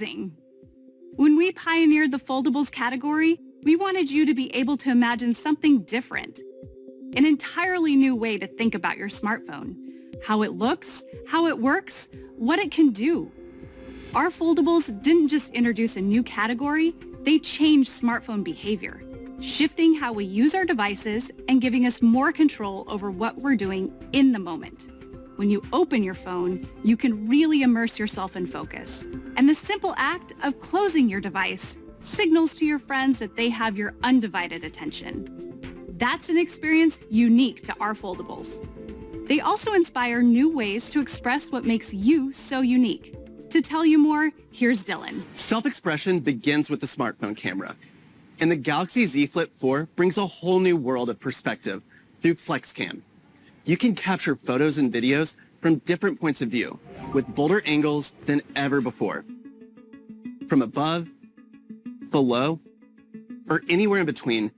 amazing. When we pioneered the foldables category, we wanted you to be able to imagine something different. An entirely new way to think about your smartphone. How it looks, how it works, what it can do. Our foldables didn't just introduce a new category, they changed smartphone behavior, shifting how we use our devices and giving us more control over what we're doing in the moment. When you open your phone, you can really immerse yourself in focus. And the simple act of closing your device signals to your friends that they have your undivided attention. That's an experience unique to our foldables. They also inspire new ways to express what makes you so unique. To tell you more, here's Dylan. Self-expression begins with the smartphone camera. And the Galaxy Z Flip 4 brings a whole new world of perspective through FlexCam. You can capture photos and videos from different points of view with bolder angles than ever before. From above, below, or anywhere in between,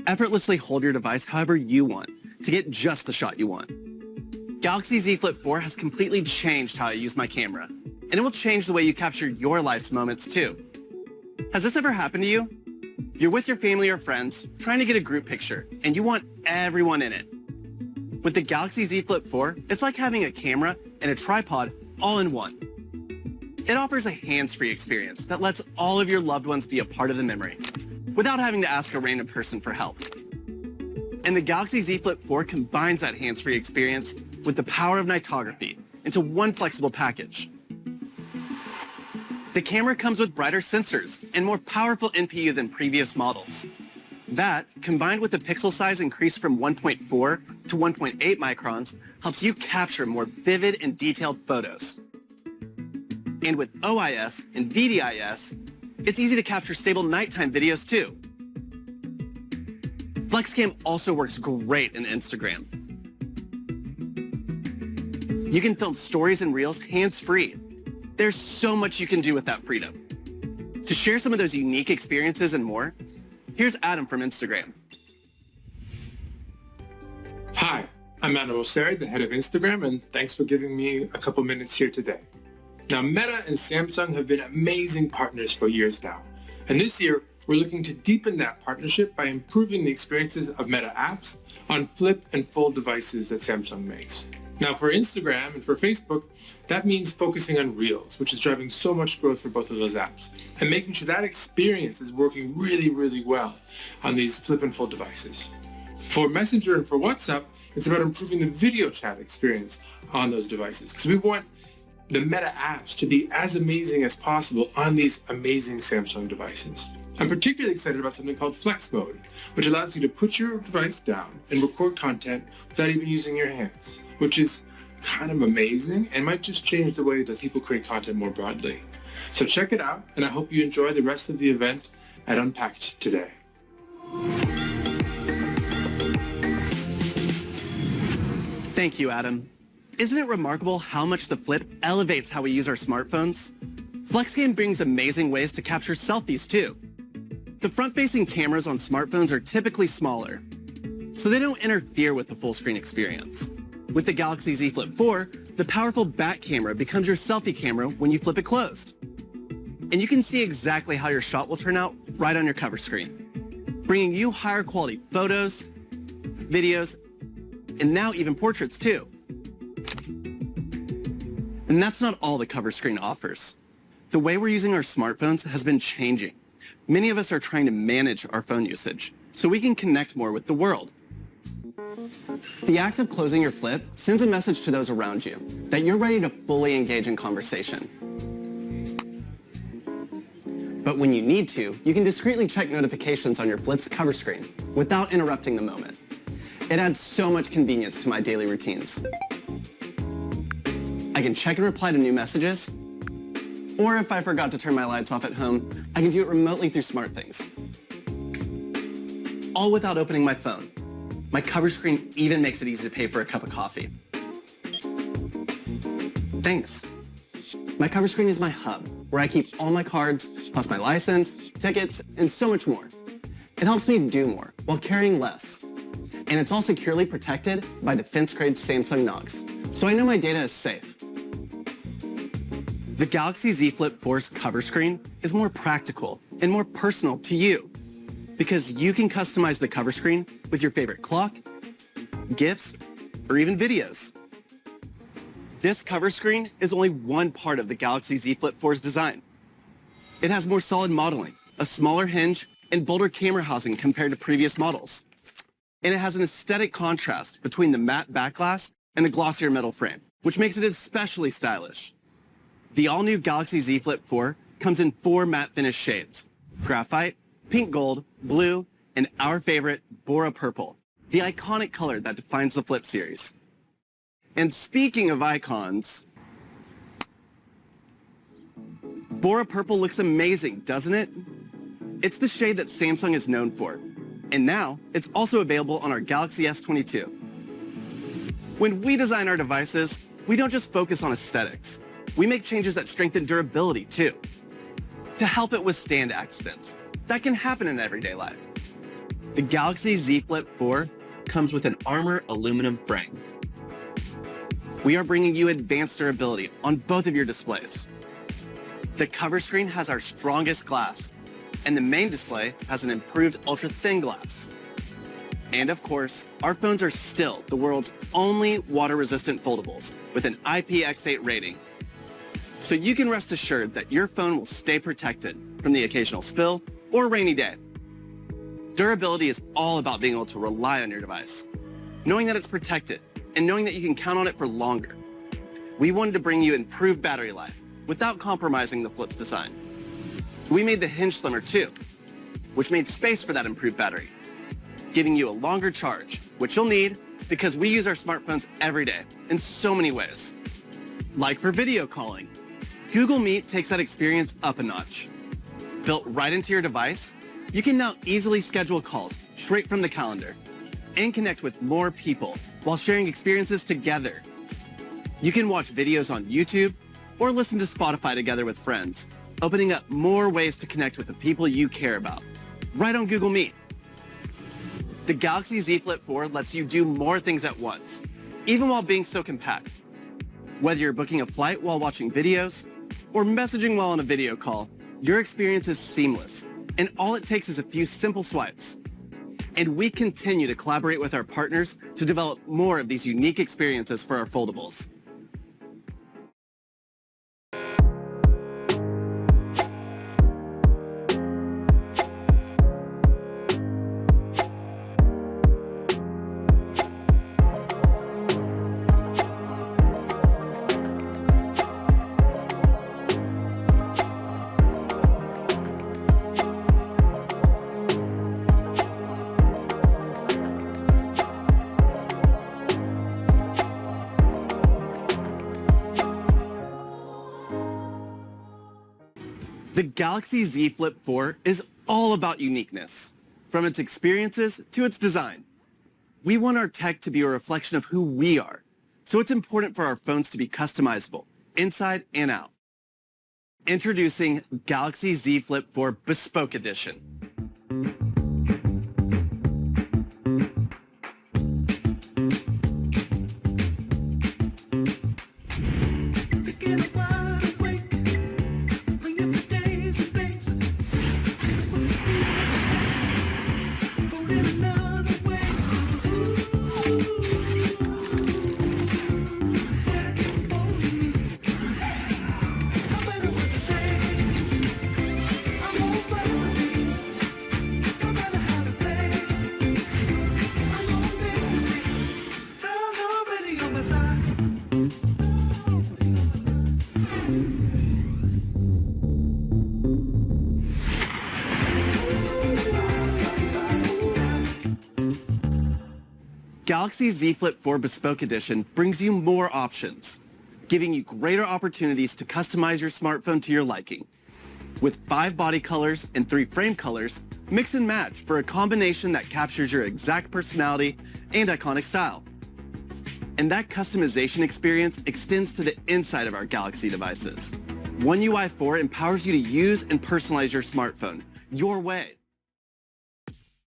effortlessly hold your device however you want to get just the shot you want. Galaxy Z Flip 4 has completely changed how I use my camera, and it will change the way you capture your life's moments too. Has this ever happened to you? You're with your family or friends trying to get a group picture, and you want everyone in it. With the Galaxy Z Flip 4, it's like having a camera and a tripod all in one. It offers a hands-free experience that lets all of your loved ones be a part of the memory, without having to ask a random person for help. And the Galaxy Z Flip 4 combines that hands-free experience with the power of nightography into one flexible package. The camera comes with brighter sensors and more powerful NPU than previous models. That, combined with the pixel size increase from 1.4 to 1.8 microns, helps you capture more vivid and detailed photos. And with OIS and VDIS, it's easy to capture stable nighttime videos too. FlexCam also works great in Instagram. You can film stories and reels hands-free. There's so much you can do with that freedom. To share some of those unique experiences and more, here's Adam from Instagram. Hi, I'm Adam Oseri, the head of Instagram, and thanks for giving me a couple minutes here today. Now, Meta and Samsung have been amazing partners for years now. And this year, we're looking to deepen that partnership by improving the experiences of Meta apps on flip and fold devices that Samsung makes. Now, for Instagram and for Facebook, that means focusing on Reels, which is driving so much growth for both of those apps, and making sure that experience is working really, really well on these flip and fold devices. For Messenger and for WhatsApp, it's about improving the video chat experience on those devices, because we want the Meta apps to be as amazing as possible on these amazing Samsung devices. I'm particularly excited about something called Flex Mode, which allows you to put your device down and record content without even using your hands, which is kind of amazing and might just change the way that people create content more broadly. So check it out, and I hope you enjoy the rest of the event at Unpacked today. Thank you, Adam. Isn't it remarkable how much the Flip elevates how we use our smartphones? FlexCam brings amazing ways to capture selfies too. The front-facing cameras on smartphones are typically smaller, so they don't interfere with the full screen experience. With the Galaxy Z Flip 4, the powerful back camera becomes your selfie camera when you flip it closed. And you can see exactly how your shot will turn out right on your cover screen, bringing you higher quality photos, videos, and now even portraits too. And that's not all the cover screen offers. The way we're using our smartphones has been changing. Many of us are trying to manage our phone usage so we can connect more with the world. The act of closing your Flip sends a message to those around you that you're ready to fully engage in conversation. But when you need to, you can discreetly check notifications on your Flip's cover screen without interrupting the moment. It adds so much convenience to my daily routines. I can check and reply to new messages, or if I forgot to turn my lights off at home, I can do it remotely through SmartThings. All without opening my phone. My cover screen even makes it easy to pay for a cup of coffee. Thanks. My cover screen is my hub, where I keep all my cards, plus my license, tickets, and so much more. It helps me do more while carrying less. And it's all securely protected by defense-grade Samsung Knox, so I know my data is safe. The Galaxy Z Flip 4's cover screen is more practical and more personal to you because you can customize the cover screen with your favorite clock, gifts, or even videos. This cover screen is only one part of the Galaxy Z Flip 4's design. It has more solid modeling, a smaller hinge, and bolder camera housing compared to previous models. And it has an aesthetic contrast between the matte back glass and the glossier metal frame, which makes it especially stylish. The all-new Galaxy Z Flip 4 comes in 4 matte finish shades: graphite, pink gold, blue, and our favorite, Bora Purple, the iconic color that defines the Flip series. And speaking of icons, Bora Purple looks amazing, doesn't it? It's the shade that Samsung is known for. And now, it's also available on our Galaxy S22. When we design our devices, we don't just focus on aesthetics. We make changes that strengthen durability too, to help it withstand accidents that can happen in everyday life. The Galaxy Z Flip 4 comes with an Armor aluminum frame. We are bringing you advanced durability on both of your displays. The cover screen has our strongest glass, and the main display has an improved ultra-thin glass. And of course, our phones are still the world's only water-resistant foldables with an IPX8 rating. So you can rest assured that your phone will stay protected from the occasional spill or rainy day. Durability is all about being able to rely on your device, knowing that it's protected and knowing that you can count on it for longer. We wanted to bring you improved battery life without compromising the Flip's design. We made the hinge slimmer too, which made space for that improved battery, giving you a longer charge, which you'll need because we use our smartphones every day in so many ways. Like for video calling, Google Meet takes that experience up a notch. Built right into your device, you can now easily schedule calls straight from the calendar and connect with more people while sharing experiences together. You can watch videos on YouTube or listen to Spotify together with friends, opening up more ways to connect with the people you care about, right on Google Meet. The Galaxy Z Flip 4 lets you do more things at once, even while being so compact. Whether you're booking a flight while watching videos or messaging while on a video call, your experience is seamless, and all it takes is a few simple swipes. And we continue to collaborate with our partners to develop more of these unique experiences for our foldables. The Galaxy Z Flip 4 is all about uniqueness, from its experiences to its design. We want our tech to be a reflection of who we are, so it's important for our phones to be customizable, inside and out. Introducing Galaxy Z Flip 4 Bespoke Edition. Galaxy Z Flip 4 Bespoke Edition brings you more options, giving you greater opportunities to customize your smartphone to your liking. With 5 body colors and 3 frame colors, mix and match for a combination that captures your exact personality and iconic style. And that customization experience extends to the inside of our Galaxy devices. One UI 4 empowers you to use and personalize your smartphone your way.